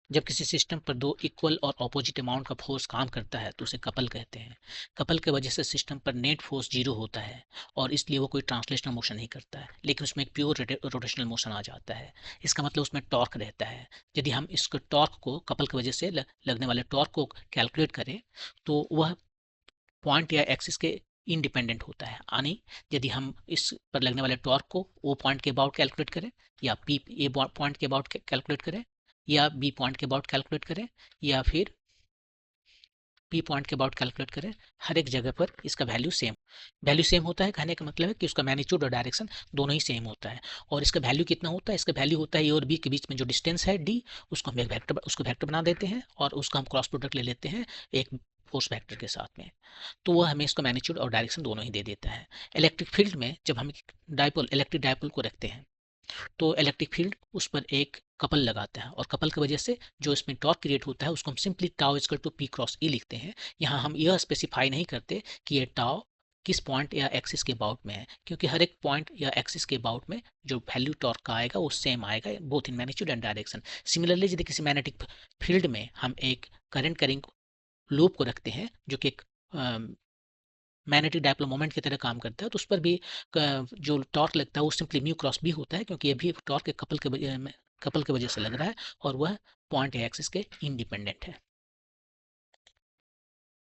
जब किसी सिस्टम पर दो इक्वल और ऑपोजिट अमाउंट का फोर्स काम करता है तो उसे कपल कहते हैं। कपल की वजह से सिस्टम पर नेट फोर्स जीरो होता है और इसलिए वो कोई ट्रांसलेशनल मोशन नहीं करता है, लेकिन उसमें एक प्योर रोटेशनल मोशन आ जाता है। इसका मतलब उसमें टॉर्क रहता है। यदि हम इस टॉर्क को कपल की वजह से लगने वाले टॉर्क को कैलकुलेट करें तो वह पॉइंट या एक्सिस के इंडिपेंडेंट होता है। यानी यदि हम इस पर लगने वाले टॉर्क को ओ पॉइंट के अबाउट कैलकुलेट करें, या पी ए पॉइंट के अबाउट कैलकुलेट करें, या बी पॉइंट के अबाउट कैलकुलेट करें, या फिर पी पॉइंट के अबाउट कैलकुलेट करें, हर एक जगह पर इसका वैल्यू सेम होता है। कहने का मतलब है कि उसका मैग्नीट्यूड और डायरेक्शन दोनों ही सेम होता है। और इसका वैल्यू कितना होता है? इसका वैल्यू होता है ए और बी के बीच में जो डिस्टेंस है डी, उसको वेक्टर बना देते हैं और उसका हम क्रॉस प्रोडक्ट ले लेते हैं एक फोर्स वेक्टर के साथ में। तो वह हमें इसका मैग्नीट्यूड और डायरेक्शन दोनों ही दे देता है। इलेक्ट्रिक फील्ड में जब हम इलेक्ट्रिक डायपोल को रखते हैं तो इलेक्ट्रिक फील्ड उस पर एक कपल लगाता है, और कपल की वजह से जो इसमें टॉर्क क्रिएट होता है उसको हम simply tau equal to P cross E लिखते हैं। यहाँ हम यह स्पेसिफाई नहीं करते कि ये टाउ किस पॉइंट या एक्सिस के अबाउट में है, क्योंकि हर एक पॉइंट या एक्सिस के अबाउट में जो वैल्यू टॉर्क का आएगा वो सेम आएगा, both in magnitude and direction. Similarly यदि किसी मैग्नेटिक फील्ड में हम एक करंट करिंग लूप को रखते हैं जो कि एक मैग्नेटिक डायपोल मोमेंट की तरह काम करता है, तो उस पर भी जो टॉर्क लगता है वो सिंपली म्यू क्रॉस बी होता है, क्योंकि ये भी टॉर्क कपल के वजह से लग रहा है और वह पॉइंट एक्सिस के इंडिपेंडेंट है।